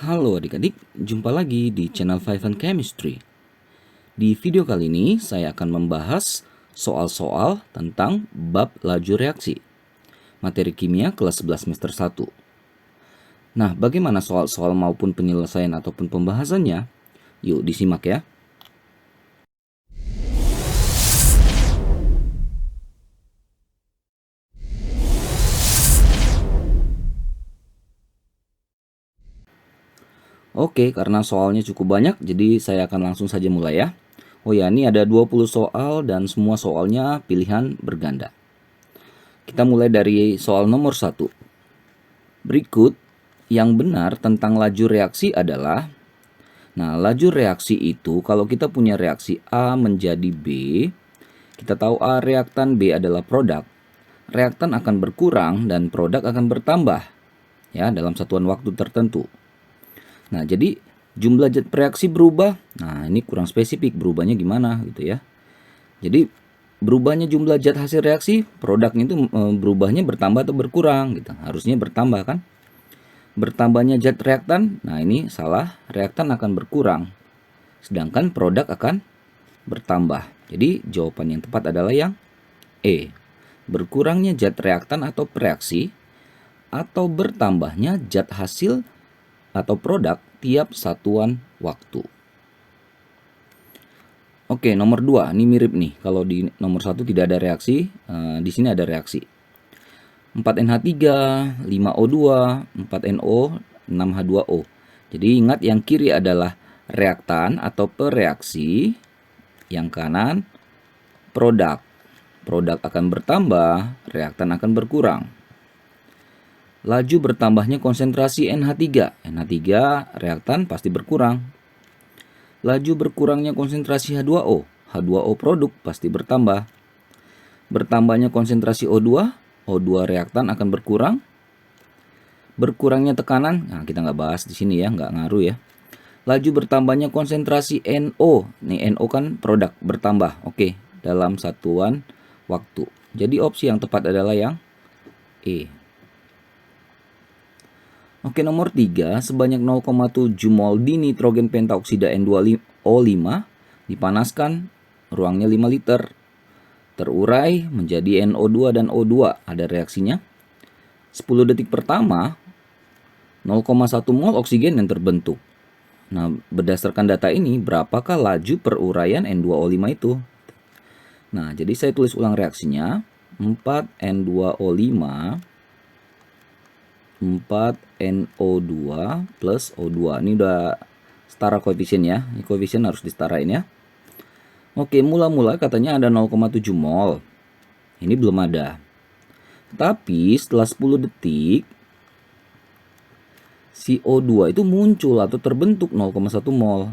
Halo adik-adik, jumpa lagi di channel Five and Chemistry. Di video kali ini saya akan membahas soal-soal tentang bab laju reaksi, materi kimia kelas 11 semester 1. Nah, bagaimana soal-soal maupun penyelesaian ataupun pembahasannya? Yuk disimak ya. Oke, karena soalnya cukup banyak, jadi saya akan langsung saja mulai ya. Oh ya, ini ada 20 soal dan semua soalnya pilihan berganda. Kita mulai dari soal nomor 1. Berikut yang benar tentang laju reaksi adalah, nah laju reaksi itu kalau kita punya reaksi A menjadi B, kita tahu A reaktan, B adalah produk. Reaktan akan berkurang dan produk akan bertambah ya dalam satuan waktu tertentu. Nah, jadi jumlah zat reaksi berubah. Nah, ini kurang spesifik berubahnya gimana gitu ya. Jadi berubahnya jumlah zat hasil reaksi produknya itu berubahnya bertambah atau berkurang gitu. Harusnya bertambah kan? Bertambahnya zat reaktan, nah ini salah, reaktan akan berkurang. Sedangkan produk akan bertambah. Jadi jawaban yang tepat adalah yang E. Berkurangnya zat reaktan atau reaksi atau bertambahnya zat hasil atau produk tiap satuan waktu. Oke, nomor 2, ini mirip nih. Kalau di nomor 1 tidak ada reaksi, di sini ada reaksi. 4NH3, 5O2, 4NO, 6H2O. Jadi ingat yang kiri adalah reaktan atau pereaksi, yang kanan produk. Produk akan bertambah, reaktan akan berkurang. Laju bertambahnya konsentrasi NH3. NH3 reaktan pasti berkurang. Laju berkurangnya konsentrasi H2O. H2O produk pasti bertambah. Bertambahnya konsentrasi O2. O2 reaktan akan berkurang. Berkurangnya tekanan, nah kita nggak bahas di sini ya, nggak ngaruh ya. Laju bertambahnya konsentrasi NO. Nih NO kan produk bertambah. Oke, dalam satuan waktu. Jadi opsi yang tepat adalah yang E. Oke, nomor 3, sebanyak 0,7 mol dinitrogen pentaoksida N2O5 dipanaskan, ruangnya 5 liter. Terurai menjadi NO2 dan O2, ada reaksinya. 10 detik pertama, 0,1 mol oksigen yang terbentuk. Nah, berdasarkan data ini, berapakah laju peruraian N2O5 itu? Nah, jadi saya tulis ulang reaksinya. 4N2O5 4NO2 plus O2. Ini udah setara koefisien ya. Ini koefisien harus disetarain ya. Oke, mula-mula katanya ada 0,7 mol. Ini belum ada. Tapi setelah 10 detik si O2 itu muncul atau terbentuk 0,1 mol.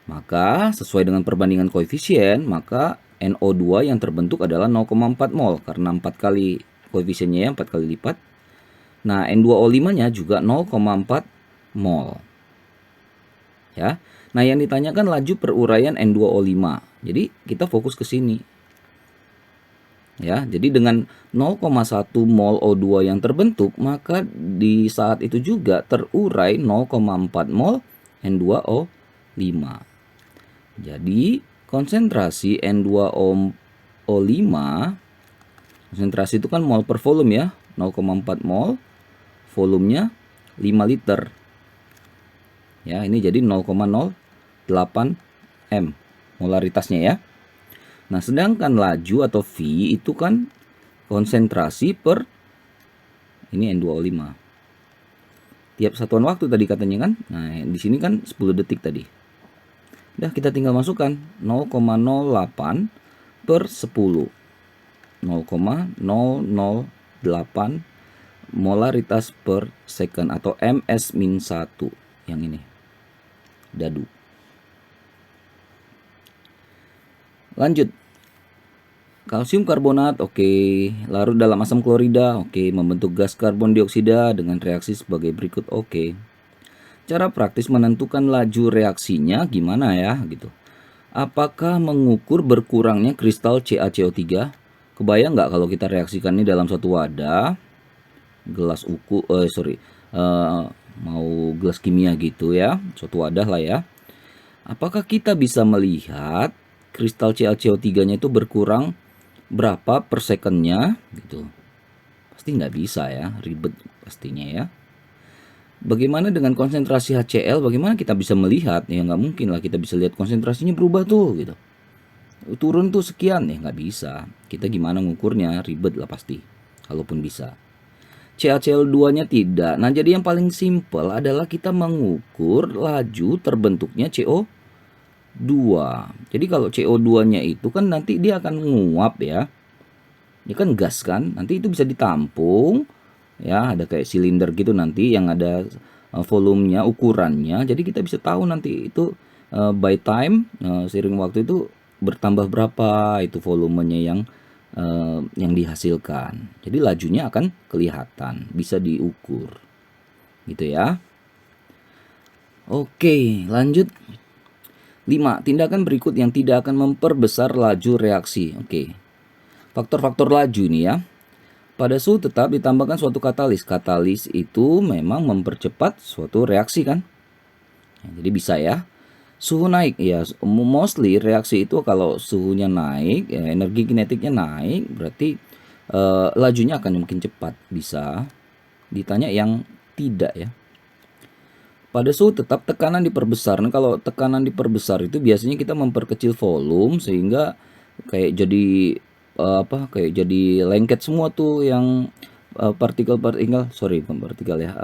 Maka sesuai dengan perbandingan koefisien, maka NO2 yang terbentuk adalah 0,4 mol karena 4 kali koefisiennya ya, 4 kali lipat. Nah, N2O5-nya juga 0,4 mol. Ya. Nah, yang ditanyakan laju peruraian N2O5. Jadi, kita fokus ke sini. Ya, jadi dengan 0,1 mol O2 yang terbentuk, maka di saat itu juga terurai 0,4 mol N2O5. Jadi, konsentrasi N2O5, konsentrasi itu kan mol per volume ya, 0,4 mol, volumenya 5 liter. Ya, ini jadi 0,08 M molaritasnya ya. Nah, sedangkan laju atau V itu kan konsentrasi per ini N2O5. Tiap satuan waktu tadi katanya kan. Nah, di sini kan 10 detik tadi. Udah, kita tinggal masukkan 0,08 per 10. 0,008 molaritas per second atau ms-1 yang ini dadu. Lanjut, kalsium karbonat oke, larut dalam asam klorida oke, membentuk gas karbon dioksida dengan reaksi sebagai berikut oke. Cara praktis menentukan laju reaksinya gimana ya gitu. Apakah mengukur berkurangnya kristal CaCO3? Kebayang nggak kalau kita reaksikan ini dalam satu wadah, gelas mau gelas kimia gitu ya, suatu wadah lah ya. Apakah kita bisa melihat kristal CaCO3-nya itu berkurang berapa per secondnya gitu? Pasti nggak bisa ya, ribet pastinya ya. Bagaimana dengan konsentrasi HCl? Bagaimana kita bisa melihat? Ya nggak mungkin lah kita bisa lihat konsentrasinya berubah tuh gitu. Turun tuh sekian, ya nggak bisa. Kita gimana ngukurnya? Ribet lah pasti, kalaupun bisa. CaCl2-nya tidak. Nah, jadi yang paling simpel adalah kita mengukur laju terbentuknya CO2. Jadi kalau CO2-nya itu kan nanti dia akan nguap ya. Ini kan gas kan, nanti itu bisa ditampung ya, ada kayak silinder gitu nanti yang ada volumenya, ukurannya. Jadi kita bisa tahu nanti itu by time, seiring waktu itu bertambah berapa itu volumenya yang dihasilkan. Jadi lajunya akan kelihatan, bisa diukur. Gitu ya. Oke, lanjut. 5. Tindakan berikut yang tidak akan memperbesar laju reaksi. Oke. Faktor-faktor laju nih ya. Pada suhu tetap ditambahkan suatu katalis. Katalis itu memang mempercepat suatu reaksi kan. Jadi bisa ya. Suhu naik ya, mostly reaksi itu kalau suhunya naik, ya, energi kinetiknya naik, berarti lajunya akan makin cepat. Bisa. Ditanya yang tidak ya. Pada suhu tetap tekanan diperbesar. Nah, kalau tekanan diperbesar itu biasanya kita memperkecil volume sehingga kayak jadi kayak jadi lengket semua tuh yang partikel-partikel, sorry bukan partikel ya,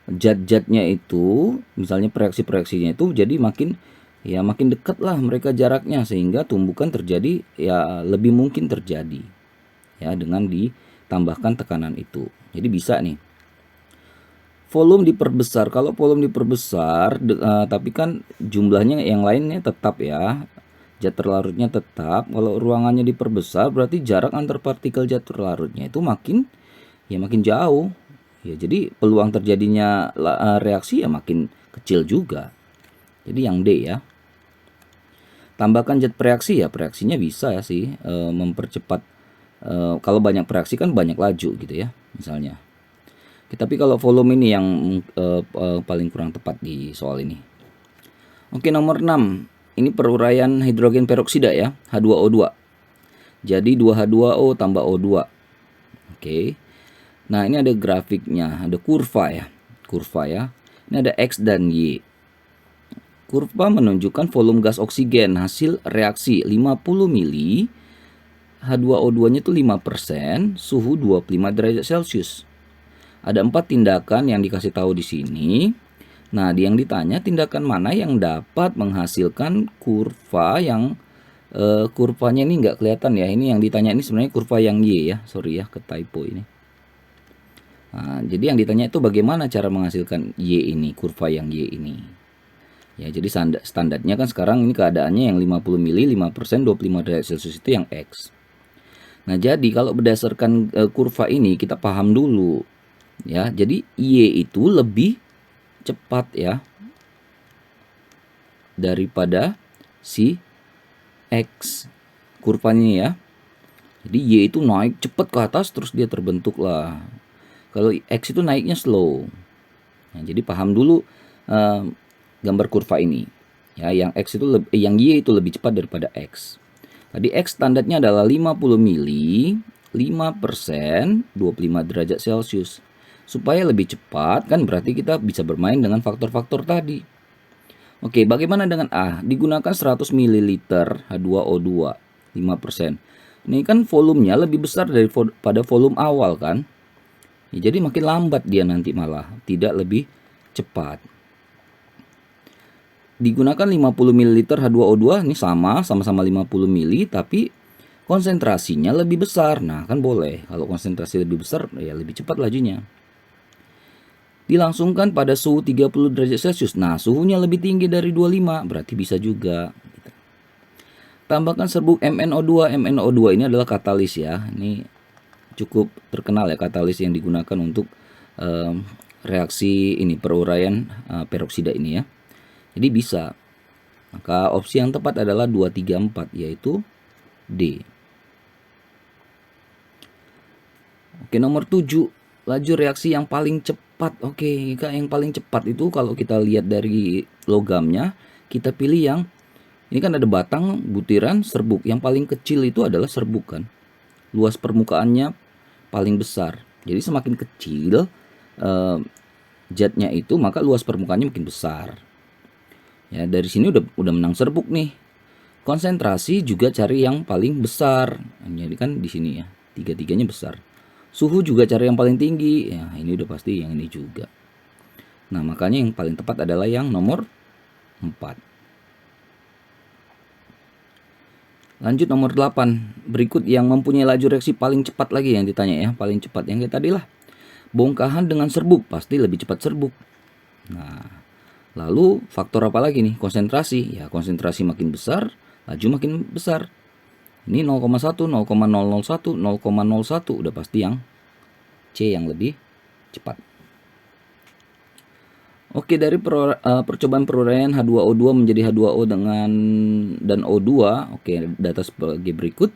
zat-zatnya itu, misalnya proyeksi-proyeksinya itu jadi makin dekat lah mereka jaraknya sehingga tumbukan terjadi ya lebih mungkin terjadi ya dengan ditambahkan tekanan itu. Jadi bisa nih. Volume diperbesar. Kalau volume diperbesar tapi kan jumlahnya yang lainnya tetap ya. Zat terlarutnya tetap. Kalau ruangannya diperbesar berarti jarak antar partikel zat terlarutnya itu makin jauh. Ya, jadi peluang terjadinya reaksi ya makin kecil juga. Jadi yang D ya. Tambahkan zat bereaksi ya, bereaksinya bisa ya sih mempercepat. Kalau banyak bereaksi kan banyak laju gitu ya misalnya. Tapi kalau volume ini yang paling kurang tepat di soal ini. Oke, nomor 6. Ini peruraian hidrogen peroksida ya, H2O2. Jadi 2H2O tambah O2. Oke. Nah, ini ada grafiknya, ada kurva ya. Ini ada X dan Y. Kurva menunjukkan volume gas oksigen hasil reaksi 50 mili, H2O2-nya itu 5%, suhu 25 derajat Celcius. Ada 4 tindakan yang dikasih tahu di sini. Nah, yang ditanya tindakan mana yang dapat menghasilkan kurva yang kurvanya ini nggak kelihatan ya. Ini yang ditanya ini sebenarnya kurva yang Y ya. Sorry ya, ke typo ini. Nah, jadi yang ditanya itu bagaimana cara menghasilkan Y ini, kurva yang Y ini. Ya, jadi standarnya kan sekarang ini keadaannya yang 50 mili, 5%, 25 derajat Celcius itu yang X. Nah, jadi kalau berdasarkan kurva ini kita paham dulu. Ya, jadi Y itu lebih cepat ya daripada si X kurvanya ya. Jadi Y itu naik cepat ke atas terus dia terbentuk lah. Kalau X itu naiknya slow. Nah, jadi paham dulu gambar kurva ini. Ya, yang yang Y itu lebih cepat daripada X. Tadi X standarnya adalah 50 mili, 5%, 25 derajat Celcius. Supaya lebih cepat kan berarti kita bisa bermain dengan faktor-faktor tadi. Oke, bagaimana dengan A? Digunakan 100 ml H2O2 5%. Ini kan volumenya lebih besar daripada volume awal kan? Ya, jadi makin lambat dia nanti malah, tidak lebih cepat. Digunakan 50 ml H2O2 ini sama-sama 50 ml tapi konsentrasinya lebih besar. Nah, kan boleh. Kalau konsentrasi lebih besar ya lebih cepat lajunya. Dilangsungkan pada suhu 30 derajat Celcius. Nah, suhunya lebih tinggi dari 25, berarti bisa juga. Tambahkan serbuk MnO2. MnO2 ini adalah katalis ya. Ini cukup terkenal ya katalis yang digunakan untuk reaksi ini peruraian peroksida ini ya. Jadi bisa. Maka opsi yang tepat adalah 2, 3, 4 yaitu D. Oke, nomor 7. Laju reaksi yang paling cepat cepat. Oke, Kak, yang paling cepat itu kalau kita lihat dari logamnya, kita pilih yang ini kan ada batang, butiran, serbuk. Yang paling kecil itu adalah serbuk kan. Luas permukaannya paling besar. Jadi semakin kecil zatnya itu, maka luas permukaannya makin besar. Ya, dari sini udah menang serbuk nih. Konsentrasi juga cari yang paling besar. Jadi kan di sini ya, tiga-tiganya besar. Suhu juga cari yang paling tinggi. Ya, ini udah pasti yang ini juga. Nah, makanya yang paling tepat adalah yang nomor 4. Lanjut nomor 8. Berikut yang mempunyai laju reaksi paling cepat lagi yang ditanya ya, paling cepat yang kayak tadi lah. Bongkahan dengan serbuk, pasti lebih cepat serbuk. Nah, lalu faktor apa lagi nih? Konsentrasi. Ya, konsentrasi makin besar, laju makin besar. Ini 0,1, 0,001, 0,01 udah pasti yang C yang lebih cepat. Oke, dari percobaan peruraian H2O2 menjadi H2O dan O2, oke, data sebagai berikut.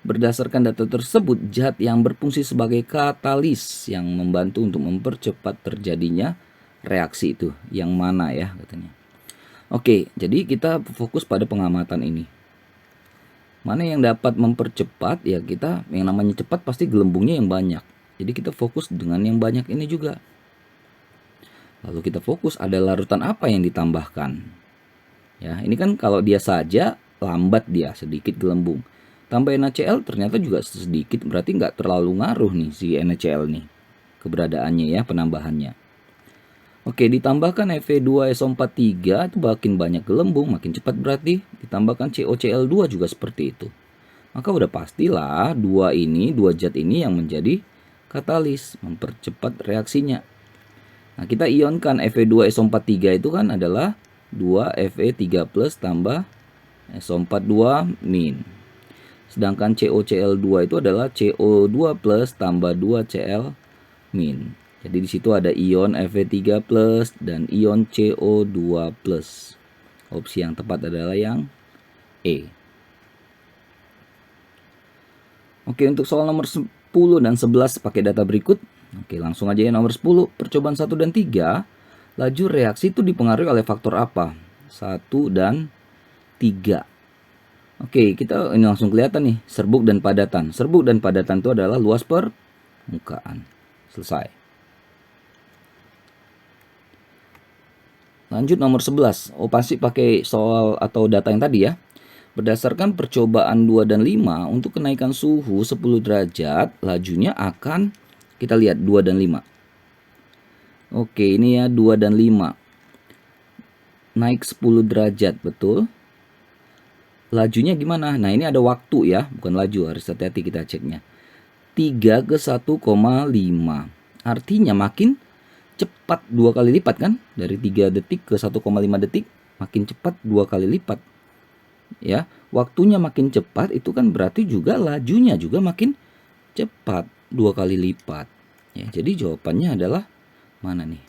Berdasarkan data tersebut, zat yang berfungsi sebagai katalis yang membantu untuk mempercepat terjadinya reaksi itu yang mana ya katanya. Oke, jadi kita fokus pada pengamatan ini. Mana yang dapat mempercepat, ya kita yang namanya cepat pasti gelembungnya yang banyak. Jadi kita fokus dengan yang banyak ini juga. Lalu kita fokus ada larutan apa yang ditambahkan. Ya, ini kan kalau dia saja lambat dia sedikit gelembung. Tambah NaCl ternyata juga sedikit, berarti nggak terlalu ngaruh nih si NaCl nih keberadaannya ya, penambahannya. Oke, ditambahkan Fe2SO43 itu makin banyak gelembung, makin cepat berarti. Ditambahkan COCl2 juga seperti itu. Maka udah pastilah dua zat ini yang menjadi katalis, mempercepat reaksinya. Nah, kita ionkan Fe2SO43 itu kan adalah 2 Fe3+ tambah SO42-. Sedangkan COCl2 itu adalah CO2+ tambah 2Cl-. Jadi di situ ada ion Fe3+ dan ion CO2+. Opsi yang tepat adalah yang E. Oke, untuk soal nomor 10 dan 11 pakai data berikut. Oke, langsung aja ya nomor 10. Percobaan 1 dan 3, laju reaksi itu dipengaruhi oleh faktor apa? 1 dan 3. Oke, kita ini langsung kelihatan nih, serbuk dan padatan. Serbuk dan padatan itu adalah luas permukaan. Selesai. Lanjut nomor 11. Pasti pakai soal atau data yang tadi ya. Berdasarkan percobaan 2 dan 5, untuk kenaikan suhu 10 derajat, lajunya akan, kita lihat 2 dan 5. Oke, ini ya 2 dan 5. Naik 10 derajat, betul. Lajunya gimana? Nah, ini ada waktu ya, bukan laju, harus hati-hati kita ceknya. 3 ke 1,5. Artinya makin cepat 2 kali lipat kan? Dari 3 detik ke 1,5 detik, makin cepat 2 kali lipat. Ya, waktunya makin cepat itu kan berarti juga lajunya juga makin cepat 2 kali lipat. Ya, jadi jawabannya adalah mana nih?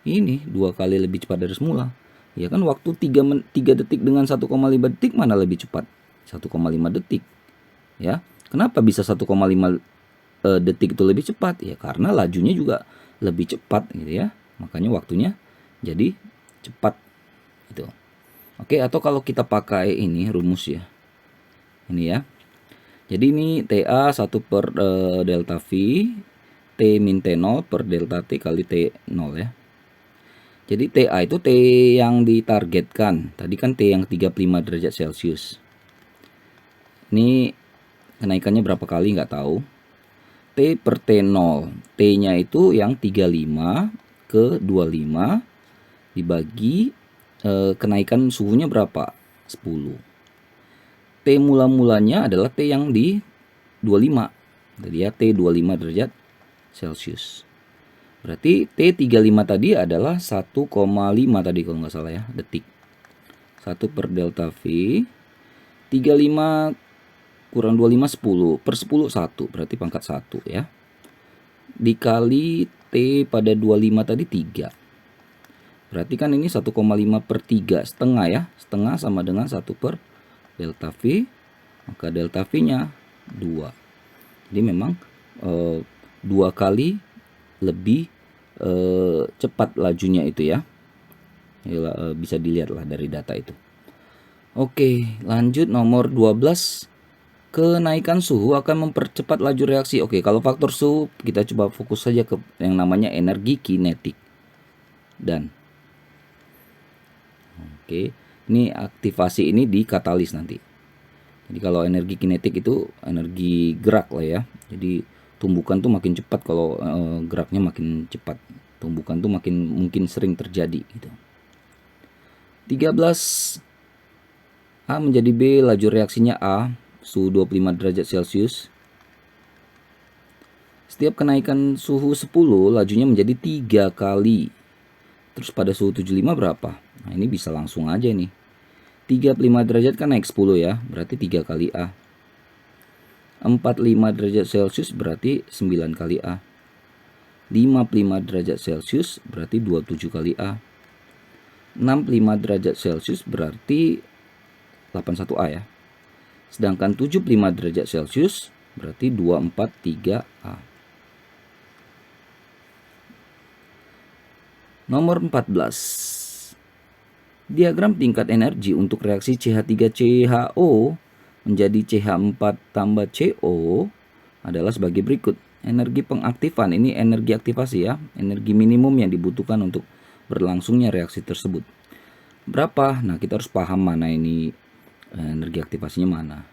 Ini 2 kali lebih cepat dari semula. Ya kan waktu 3 detik dengan 1,5 detik mana lebih cepat? 1,5 detik. Ya, kenapa bisa 1,5 detik itu lebih cepat? Ya karena lajunya juga lebih cepat gitu ya. Makanya waktunya jadi cepat gitu. Oke, atau kalau kita pakai ini rumus ya. Ini ya. Jadi ini TA 1 per delta V, T min T0 per delta T kali T0 ya. Jadi TA itu T yang ditargetkan. Tadi kan T yang 35 derajat Celcius. Ini kenaikannya berapa kali nggak tahu. T per T0. T-nya itu yang 35 ke 25 dibagi kenaikan suhunya berapa? 10. T mula-mulanya adalah T yang di 25. Jadi ya T 25 derajat Celcius. Berarti T35 tadi adalah 1,5 tadi kalau nggak salah ya, detik. 1 per delta V. 35 kurang 25 10. Per 10 1. Berarti pangkat 1 ya. Dikali T pada 25 tadi 3. Berarti kan ini 1,5 per 3. Setengah ya. Setengah sama dengan 1 per delta V. Maka delta V-nya 2. Jadi memang 2 kali lebih cepat lajunya itu ya. Bisa dilihat lah dari data itu. Oke, lanjut nomor 12. Kenaikan suhu akan mempercepat laju reaksi. Oke, kalau faktor suhu kita coba fokus saja ke yang namanya energi kinetik. Dan oke, ini aktivasi ini di katalis nanti. Jadi kalau energi kinetik itu energi gerak lah ya. Jadi tumbukan tuh makin cepat kalau geraknya makin cepat. Tumbukan tuh makin mungkin sering terjadi gitu. 13. A menjadi B, laju reaksinya A, suhu 25 derajat Celcius. Setiap kenaikan suhu 10, lajunya menjadi 3 kali. Terus pada suhu 75 berapa? Nah, ini bisa langsung aja nih. 35 derajat kan naik 10 ya, berarti 3 kali A. 45 derajat Celcius berarti 9 kali A. 55 derajat Celcius berarti 27 kali A. 65 derajat Celcius berarti 81A ya. Sedangkan 75 derajat Celcius berarti 243A. Nomor 14. Diagram tingkat energi untuk reaksi CH3CHO menjadi CH4 tambah CO adalah sebagai berikut. Energi pengaktifan ini energi aktivasi ya, energi minimum yang dibutuhkan untuk berlangsungnya reaksi tersebut. Berapa? Nah, kita harus paham mana ini energi aktivasinya mana.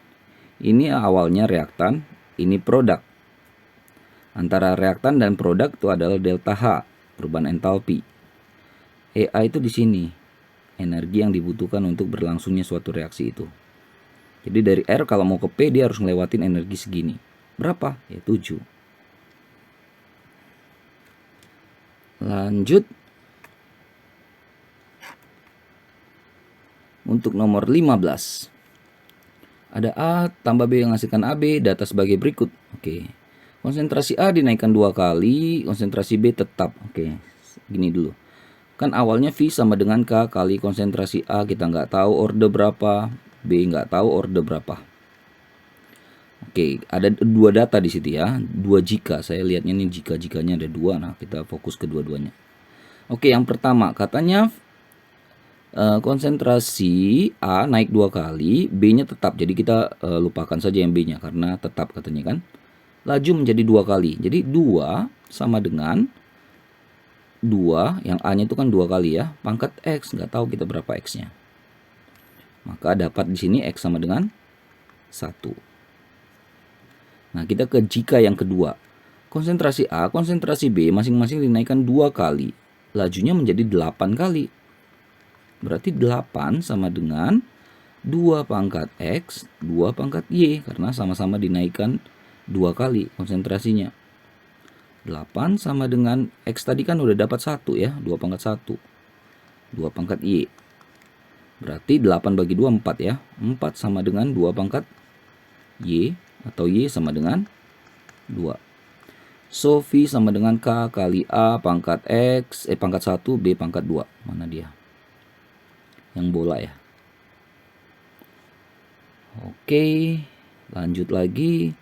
Ini awalnya reaktan, ini produk. Antara reaktan dan produk itu adalah delta H, perubahan entalpi. EA itu di sini, energi yang dibutuhkan untuk berlangsungnya suatu reaksi itu. Jadi dari R kalau mau ke P dia harus ngelewatin energi segini. Berapa? Ya 7. Lanjut. Untuk nomor 15. Ada A tambah B yang menghasilkan AB, data sebagai berikut. Oke. Konsentrasi A dinaikkan 2 kali, konsentrasi B tetap. Oke, gini dulu. Kan awalnya V sama dengan K kali konsentrasi A, kita nggak tahu orde berapa, B nggak tahu orde berapa. Oke, ada 2 data di situ ya, 2 jika. Saya lihatnya nih jika-jikanya ada 2, nah kita fokus ke dua-duanya. Oke, yang pertama katanya konsentrasi A naik 2 kali, B-nya tetap. Jadi kita lupakan saja yang B-nya karena tetap katanya kan. Laju menjadi 2 kali. Jadi 2 sama dengan 2, yang A-nya itu kan 2 kali ya, pangkat X, nggak tahu kita berapa X-nya. Maka dapat di sini X sama dengan 1. Nah, kita ke jika yang kedua. Konsentrasi A, konsentrasi B masing-masing dinaikkan 2 kali. Lajunya menjadi 8 kali. Berarti 8 sama dengan 2 pangkat X, 2 pangkat Y, karena sama-sama dinaikkan 2 kali konsentrasinya. 8 sama dengan X tadi kan udah dapat 1 ya, 2 pangkat 1. 2 pangkat Y. Berarti 8 bagi 2, 4 ya. 4 sama dengan 2 pangkat Y, atau Y sama dengan 2. So, V sama dengan K kali A pangkat X, pangkat 1, B pangkat 2. Mana dia? Yang bola ya. Oke, lanjut lagi.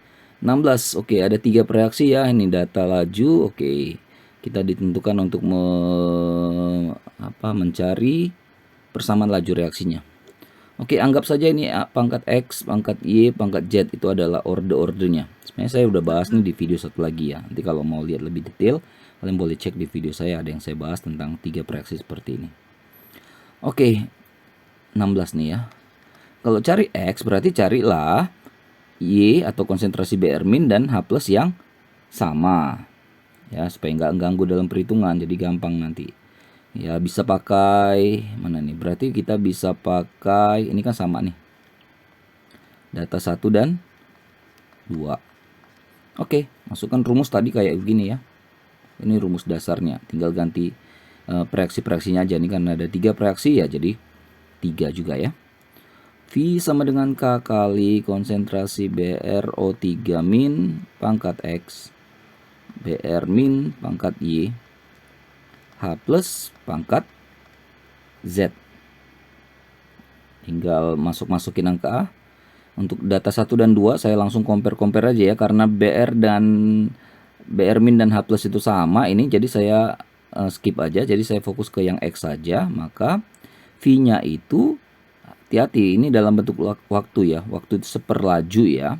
16. Oke, ada 3 reaksi ya. Ini data laju. Oke. Kita ditentukan untuk mencari persamaan laju reaksinya. Oke, anggap saja ini pangkat X, pangkat Y, pangkat Z itu adalah ordernya. Sebenarnya saya udah bahas nih di video satu lagi ya. Nanti kalau mau lihat lebih detail, kalian boleh cek di video saya, ada yang saya bahas tentang 3 reaksi seperti ini. Oke. 16 nih ya. Kalau cari X berarti carilah Y atau konsentrasi Br min dan H plus yang sama ya, supaya nggak ganggu dalam perhitungan, jadi gampang nanti ya. Bisa pakai mana nih, berarti kita bisa pakai ini kan sama nih, data 1 dan 2. Oke, masukkan rumus tadi kayak begini ya. Ini rumus dasarnya, tinggal ganti reaksi-reaksinya aja nih, karena ada 3 reaksi ya, jadi 3 juga ya. V sama dengan K kali konsentrasi BrO3 min pangkat X, Br min pangkat Y, H plus pangkat Z. Tinggal masukin angka A. Untuk data 1 dan 2 saya langsung compare aja ya, karena Br min dan H plus itu sama ini, jadi saya skip aja, jadi saya fokus ke yang X saja. Maka V-nya itu, hati-hati, ini dalam bentuk waktu ya, waktu itu seperlaju ya.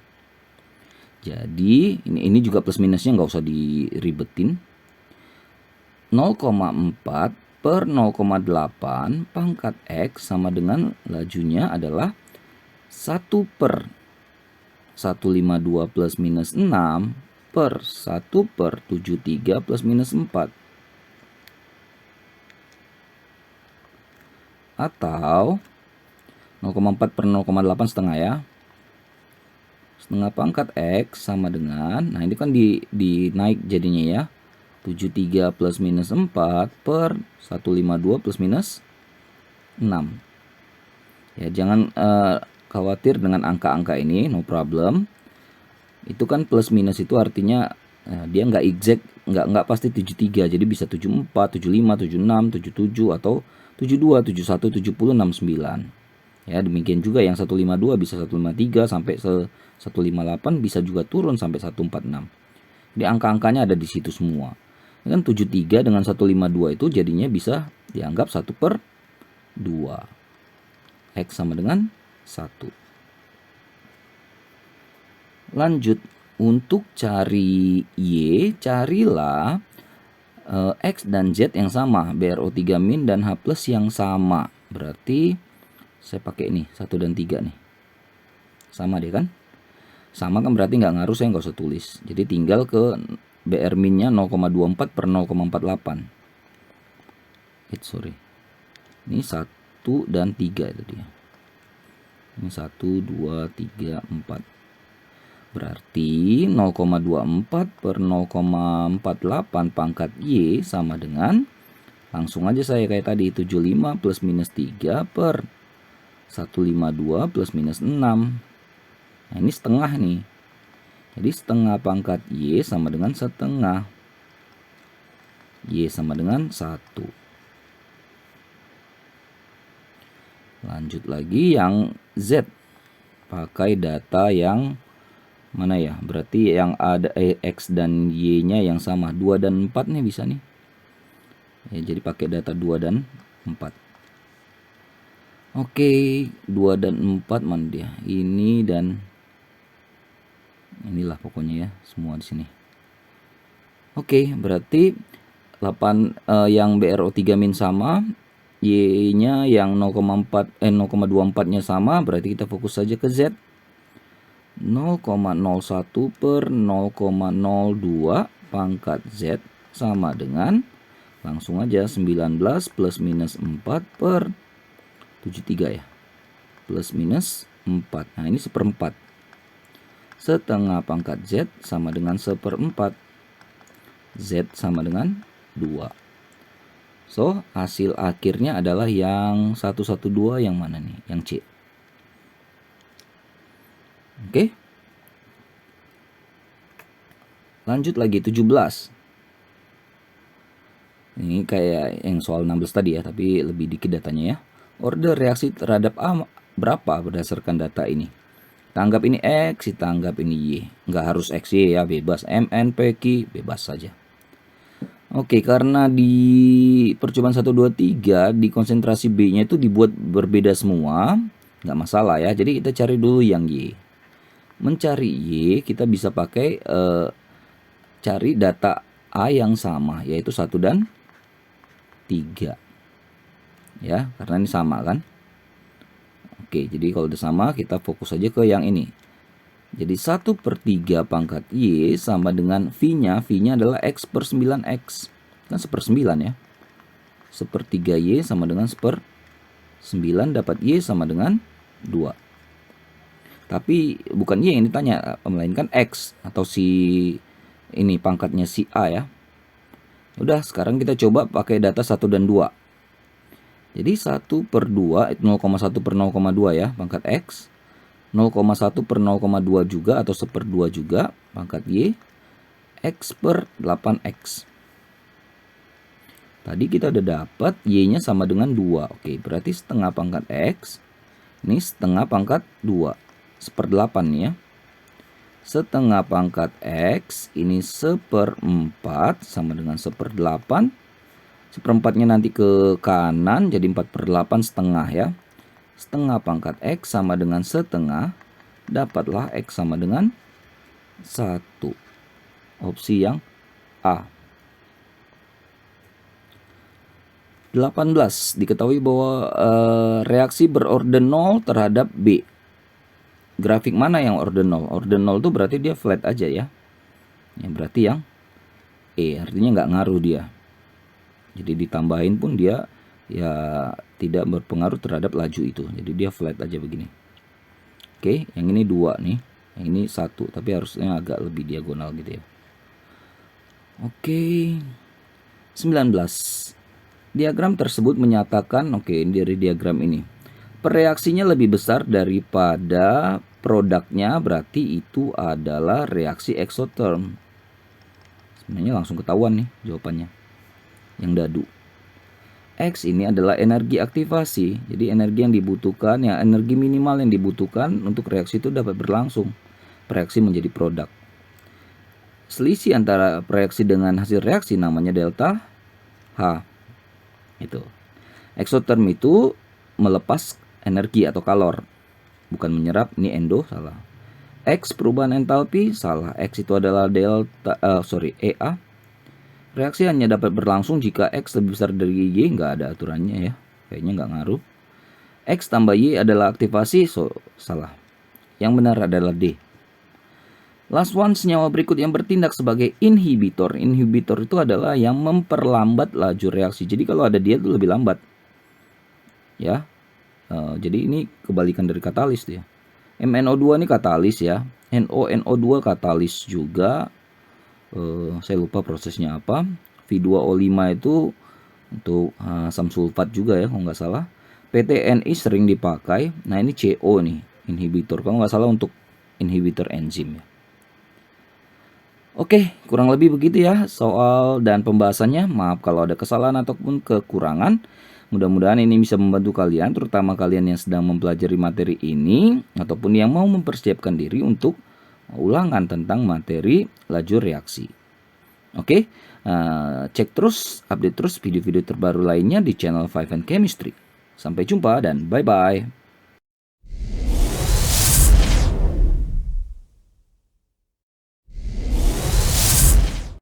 Jadi ini juga plus minusnya nggak usah diribetin. 0,4 per 0,8 pangkat X sama dengan lajunya adalah 1 per 152 plus minus 6 per 1 per 73 plus minus 4. Atau 0,4 per 0,8 setengah ya. Setengah pangkat X sama dengan, nah ini kan dinaik jadinya ya. 73 plus minus 4 per 152 plus minus 6. Ya, jangan khawatir dengan angka-angka ini, no problem. Itu kan plus minus itu artinya dia nggak exact, nggak pasti 73, jadi bisa 74, 75, 76, 77 atau 72, 71, 70, 69. Ya, demikian juga yang 152 bisa 153 sampai 158, bisa juga turun sampai 146. Jadi angka-angkanya ada di situ semua. Ini kan 73 dengan 152 itu jadinya bisa dianggap 1 per 2. X sama dengan 1. Lanjut, untuk cari Y, carilah X dan Z yang sama, BRO3 min dan H plus yang sama. Berarti saya pakai ini 1 dan 3 nih. Sama deh kan? Sama kan berarti nggak ngaruh, saya nggak usah tulis. Jadi tinggal ke BR minnya 0,24 per 0,48. Sorry. Ini 1 dan 3 itu dia. Ini 1, 2, 3, 4. Berarti 0,24 per 0,48 pangkat Y sama dengan, langsung aja saya kayak tadi, 75 plus minus 3 per 152 plus minus 6. Nah ini setengah nih. Jadi setengah pangkat Y sama dengan setengah. Y sama dengan 1. Lanjut lagi yang Z. Pakai data yang mana ya? Berarti yang ada X dan Y-nya yang sama. 2 dan 4 nih bisa nih. Ya, jadi pakai data 2 dan 4. Oke, 2 dan 4 mana dia? Ini dan inilah pokoknya ya, semua di sini. Oke, berarti 8 yang BRO3 min sama, Y-nya yang 0,24-nya sama, berarti kita fokus saja ke Z. 0,01 per 0,02 pangkat Z sama dengan, langsung aja 19 plus minus 4 per 73 ya. Plus minus 4. Nah, ini seperempat. Setengah pangkat Z sama dengan seperempat. Z sama dengan 2. So, hasil akhirnya adalah yang 112 yang mana nih? Yang C. Oke. Lanjut lagi 17. Ini kayak yang soal 16 tadi ya, tapi lebih dikit datanya ya. Order reaksi terhadap A berapa berdasarkan data ini? Kita anggap ini X, kita anggap ini Y. Nggak harus X, Y ya, bebas. M, N, P, Q, bebas saja. Oke, karena di percobaan 1, 2, 3, di konsentrasi B-nya itu dibuat berbeda semua. Nggak masalah ya, jadi kita cari dulu yang Y. Mencari Y, kita bisa pakai cari data A yang sama, yaitu 1 dan 3. Ya, karena ini sama kan. Oke, jadi kalau udah sama, kita fokus aja ke yang ini. Jadi 1 per 3 pangkat Y sama dengan V-nya. V-nya adalah X per 9X. Kan 1/9 ya. 1/3 Y sama dengan 1/9, dapat Y sama dengan 2. Tapi bukan Y yang ditanya, melainkan X atau si ini pangkatnya si A ya. Udah, sekarang kita coba pakai data 1 dan 2. Jadi 1 per 2, 0,1 per 0,2 ya, pangkat X. 0,1 per 0,2 juga atau 1/2 juga, pangkat Y. X per 8X. Tadi kita udah dapat Y-nya sama dengan 2. Oke, berarti setengah pangkat X. Ini setengah pangkat 2. 1/8 nih ya. Setengah pangkat X, ini 1/4 sama dengan 1/8. Seperempatnya nanti ke kanan jadi 4/8 setengah ya. Setengah pangkat X sama dengan setengah. Dapatlah X sama dengan 1. Opsi yang A. 18. Diketahui bahwa reaksi berorden 0 terhadap B. Grafik mana yang orden 0? Orden 0 itu berarti dia flat aja ya. Ya berarti yang E, artinya nggak ngaruh dia. Jadi ditambahin pun dia ya tidak berpengaruh terhadap laju itu. Jadi dia flat aja begini. Oke, yang ini 2 nih. Yang ini 1, tapi harusnya agak lebih diagonal gitu ya. Oke. 19. Diagram tersebut menyatakan, oke, dari diagram ini. Pereaksinya lebih besar daripada produknya, berarti itu adalah reaksi exotherm. Sebenarnya langsung ketahuan nih jawabannya. Yang dadu. X ini adalah energi aktivasi. Jadi energi yang dibutuhkan, ya energi minimal yang dibutuhkan untuk reaksi itu dapat berlangsung. Reaksi menjadi produk. Selisih antara reaksi dengan hasil reaksi namanya delta H. Itu. Exotherm itu melepas energi atau kalor. Bukan menyerap, ini endo, salah. X perubahan entalpi, salah. X itu adalah EA. Reaksi hanya dapat berlangsung jika X lebih besar dari Y, nggak ada aturannya ya. Kayaknya nggak ngaruh. X tambah Y adalah aktivasi, salah. Yang benar adalah D. Last one, senyawa berikut yang bertindak sebagai inhibitor. Inhibitor itu adalah yang memperlambat laju reaksi. Jadi kalau ada dia itu lebih lambat. Ya. Jadi ini kebalikan dari katalis ya. MnO2 ini katalis ya. NO2 katalis juga. Saya lupa prosesnya apa. V2O5 itu untuk asam sulfat juga ya kalau nggak salah. PTNI sering dipakai. Nah ini CO nih, inhibitor. Kalau nggak salah untuk inhibitor enzim ya. Oke, kurang lebih begitu ya soal dan pembahasannya. Maaf kalau ada kesalahan ataupun kekurangan. Mudah-mudahan ini bisa membantu kalian, terutama kalian yang sedang mempelajari materi ini ataupun yang mau mempersiapkan diri untuk ulangan tentang materi laju reaksi. Oke, cek terus, update terus video-video terbaru lainnya di channel 5 and Chemistry. Sampai jumpa dan bye-bye.